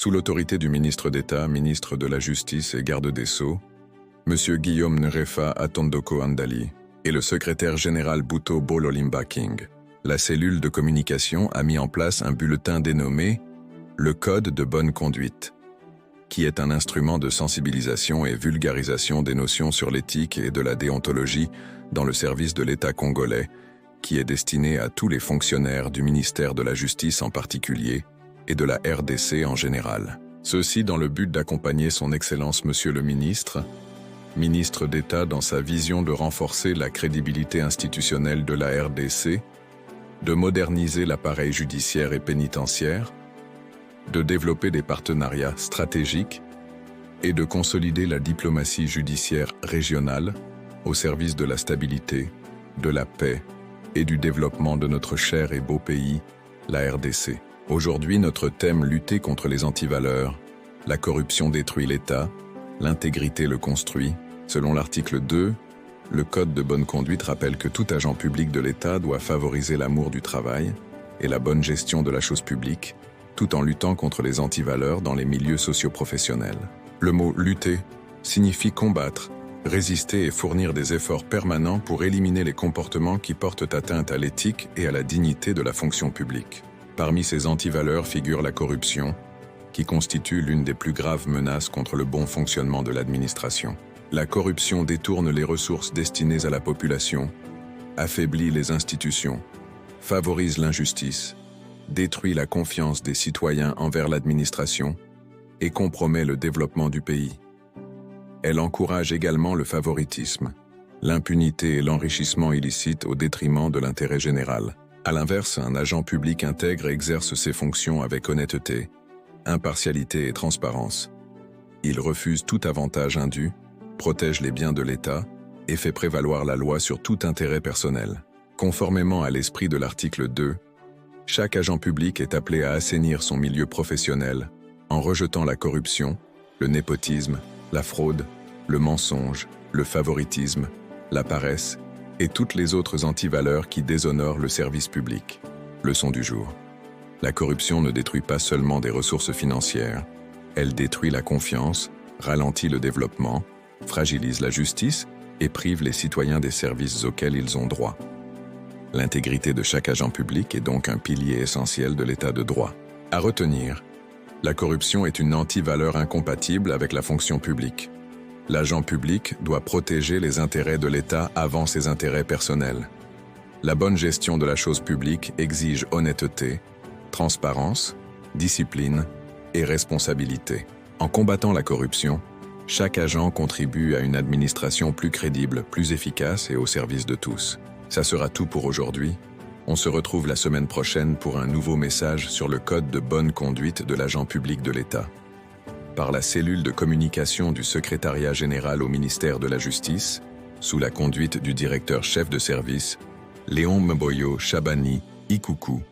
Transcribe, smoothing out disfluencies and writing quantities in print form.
Sous l'autorité du ministre d'État, ministre de la Justice et garde des Sceaux, M. Guillaume Nrefa Atondoko Andali et le secrétaire général Bhutto Bololimba King, la cellule de communication a mis en place un bulletin dénommé le Code de bonne conduite, qui est un instrument de sensibilisation et vulgarisation des notions sur l'éthique et de la déontologie dans le service de l'État congolais, qui est destiné à tous les fonctionnaires du ministère de la Justice en particulier et de la RDC en général. Ceci dans le but d'accompagner son Excellence Monsieur le Ministre d'État dans sa vision de renforcer la crédibilité institutionnelle de la RDC, de moderniser l'appareil judiciaire et pénitentiaire, de développer des partenariats stratégiques et de consolider la diplomatie judiciaire régionale au service de la stabilité, de la paix et du développement de notre cher et beau pays, la RDC. Aujourd'hui, notre thème « Lutter contre les antivaleurs », la corruption détruit l'État, l'intégrité le construit. Selon l'article 2, le Code de bonne conduite rappelle que tout agent public de l'État doit favoriser l'amour du travail et la bonne gestion de la chose publique, tout en luttant contre les antivaleurs dans les milieux socio-professionnels. Le mot « lutter » signifie combattre, résister et fournir des efforts permanents pour éliminer les comportements qui portent atteinte à l'éthique et à la dignité de la fonction publique. Parmi ces antivaleurs figure la corruption, qui constitue l'une des plus graves menaces contre le bon fonctionnement de l'administration. La corruption détourne les ressources destinées à la population, affaiblit les institutions, favorise l'injustice, détruit la confiance des citoyens envers l'administration et compromet le développement du pays. Elle encourage également le favoritisme, l'impunité et l'enrichissement illicite au détriment de l'intérêt général. À l'inverse, un agent public intègre exerce ses fonctions avec honnêteté, impartialité et transparence. Il refuse tout avantage indu, protège les biens de l'État et fait prévaloir la loi sur tout intérêt personnel. Conformément à l'esprit de l'article 2, chaque agent public est appelé à assainir son milieu professionnel en rejetant la corruption, le népotisme, la fraude, le mensonge, le favoritisme, la paresse et toutes les autres antivaleurs qui déshonorent le service public. Leçon du jour. La corruption ne détruit pas seulement des ressources financières, elle détruit la confiance, ralentit le développement, fragilise la justice et prive les citoyens des services auxquels ils ont droit. L'intégrité de chaque agent public est donc un pilier essentiel de l'état de droit. À retenir, la corruption est une antivaleur incompatible avec la fonction publique. L'agent public doit protéger les intérêts de l'État avant ses intérêts personnels. La bonne gestion de la chose publique exige honnêteté, transparence, discipline et responsabilité. En combattant la corruption, chaque agent contribue à une administration plus crédible, plus efficace et au service de tous. Ça sera tout pour aujourd'hui. On se retrouve la semaine prochaine pour un nouveau message sur le code de bonne conduite de l'agent public de l'État. Par la cellule de communication du secrétariat général au ministère de la Justice, sous la conduite du directeur chef de service, Léon Mboyo Chabani Ikuku.